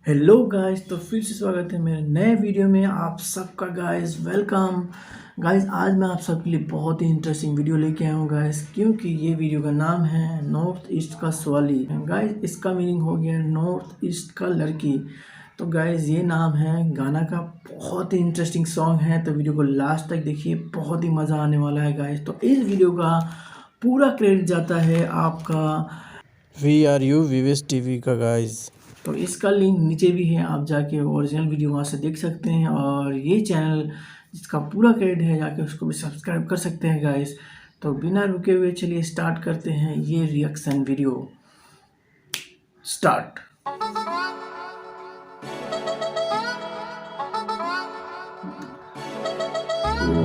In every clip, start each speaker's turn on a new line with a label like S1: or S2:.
S1: Hello guys, तो फिर से स्वागत है मेरे नए वीडियो में आप सबका। Guys welcome. गाइस आज मैं आप सबके लिए बहुत ही इंटरेस्टिंग वीडियो लेके आया हूँ गाइस, क्योंकि ये वीडियो का नाम है नॉर्थ ईस्ट का सवाली। गाइस इसका मीनिंग हो गया नॉर्थ ईस्ट का लड़की। तो गाइस ये नाम है गाना का। बहुत ही इंटरेस्टिंग सॉन्ग है, तो वीडियो को लास्ट तक देखिए, बहुत ही मज़ा आने वाला है गाइस। तो इस वीडियो का पूरा क्रेडिट जाता है आपका
S2: VRU विवेश टीवी का गाइस।
S1: तो इसका लिंक नीचे भी है, आप जाके ओरिजिनल वीडियो वहाँ से देख सकते हैं। और ये चैनल जिसका पूरा क्रेडिट है, जाके उसको भी सब्सक्राइब कर सकते हैं गाइस। तो बिना रुके हुए चलिए स्टार्ट करते हैं ये रिएक्शन वीडियो। स्टार्ट।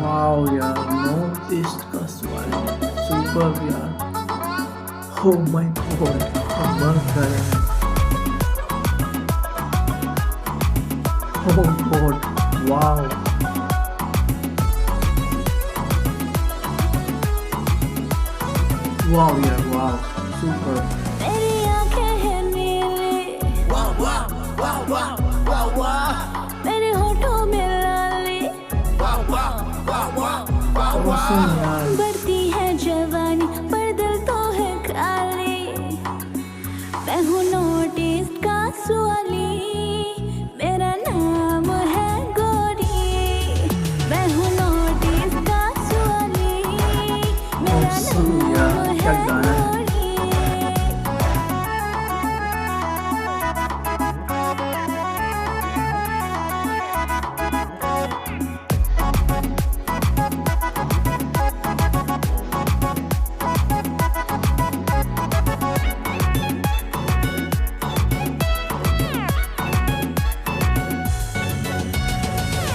S1: वाओ यार, नॉर्थ ईस्ट का स्वाद सुपर यार। हो माय गॉड, मस्त गाना है। Oh God, wow. Wow यार, wow, super.
S3: मेरी आँखें हैं नीली,
S4: Wow, wow, wow, wow, wow, wow.
S3: मेरे होठों में लाली,
S4: Wow, wow, wow, wow, wow,
S1: Awesome
S4: wow.
S1: यार।
S3: बढ़ती है जवानी पर दिल तो है खाली। मैं हूँ नॉर्थ ईस्ट का सवाली, मेरा नाम है गोरी। मैं हूँ नॉर्थ ईस्ट का सवाली, मेरा
S1: Awesome यार,
S3: नाम
S1: क्या
S3: है
S1: गाना है।
S3: गोरी।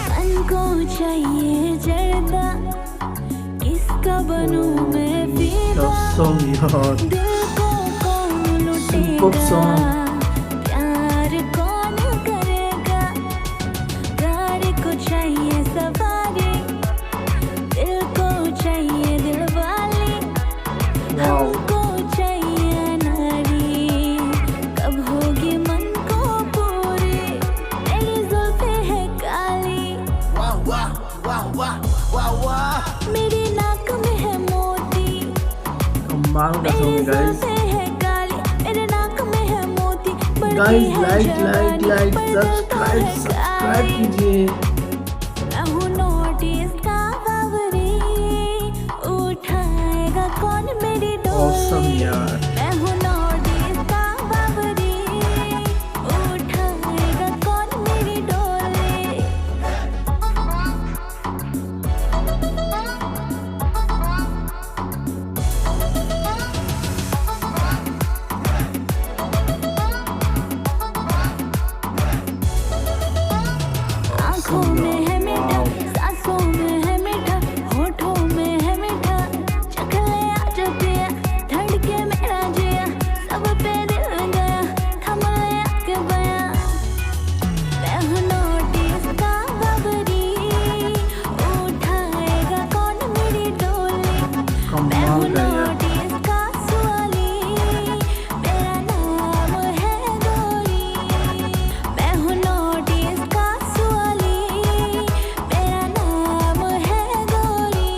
S3: मन को चाहिए जर्दा, किसका बनूं मैं फीदा।
S1: Awesome यार,
S3: दिल को कौन
S1: Superb
S3: लुटेगा,
S1: song।
S3: प्यार कौन करेगा। गाड़ी को चाहिए सवारी, दिल को चाहिए दिल वाली।
S1: Wow,
S3: हमको चाहिए नारी, कब होगी मन को पूरी। मेरी जुल्फें हैं काली,
S4: Wow, wow, wow, wow, wow, wow.
S3: मेरी नाक में है मोती।
S1: कमाल का
S3: मेरी
S1: सॉन्ग गाइस।
S3: जुल्फें हैं काली, मेरे नाक में है मोती। बढ़ती
S1: गाइस
S3: है
S1: लाइक
S3: जवानी,
S1: लाइक
S3: पर दिल तो
S1: सब्सक्राइब
S3: है
S1: सब्सक्राइब
S3: काली।
S1: कीजिए।
S3: मैं हूँ नॉर्थ ईस्ट का बावरी, उठाएगा कौन मेरी
S1: Awesome
S3: डोली।
S1: यार।
S3: मैं हूँ नॉर्थ ईस्ट का बावरी, उठाएगा कौन मेरी डोली। आँखों में है मीठा, सांसों में है मीठा, होठों में है मीठा। चख ले आज पिया, धड़के मेरा जिया, सब पे दिल गया, थम ले आके बयां। मैं हूँ नॉर्थ ईस्ट का बावरी, उठाएगा कौन मेरी डोली। मैं हूँ
S1: कमाल का यार।
S3: नॉर्थ ईस्ट का सवाली, मेरा नाम है गोरी। मैं हूँ नॉर्थ ईस्ट का सवाली, मेरा नाम है गोरी।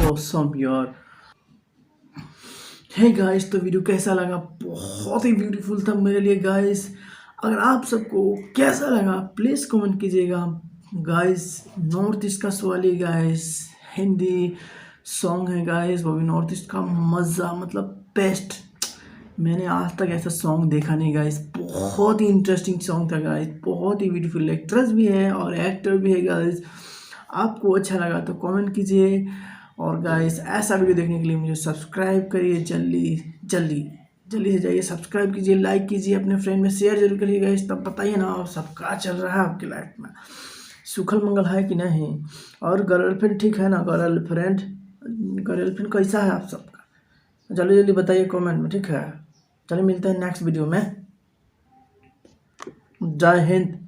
S1: Awesome यार। हे गाइस, तो वीडियो कैसा लगा? बहुत ही ब्यूटीफुल था मेरे लिए गाइस। अगर आप सबको कैसा लगा प्लीज़ कमेंट कीजिएगा गाइस। नॉर्थ ईस्ट का सवाली गाइस, हिंदी सॉन्ग है गाइस, वो भी नॉर्थ ईस्ट का। मज़ा मतलब बेस्ट। मैंने आज तक ऐसा सॉन्ग देखा नहीं गाइस। बहुत ही इंटरेस्टिंग सॉन्ग था गाइस, बहुत ही ब्यूटीफुल। एक्ट्रेस भी है और एक्टर भी है गाइस। आपको अच्छा लगा तो कमेंट कीजिए। और गाइस ऐसा वीडियो देखने के लिए मुझे सब्सक्राइब करिए। जल्दी जल्दी जल्दी से जाइए, सब्सक्राइब कीजिए, लाइक कीजिए, अपने फ्रेंड में शेयर जरूर करिए गाइस। तब बताइए ना आप सब क्या चल रहा है आपकी लाइफ में, सुखल मंगल है कि नहीं। और गर्लफ्रेंड ठीक है ना? गर्लफ्रेंड गर्लफ्रेंड कैसा है आप सबका? जल्दी जल्दी बताइए कमेंट में, ठीक है। चलिए मिलते हैं नेक्स्ट वीडियो में। जय हिंद।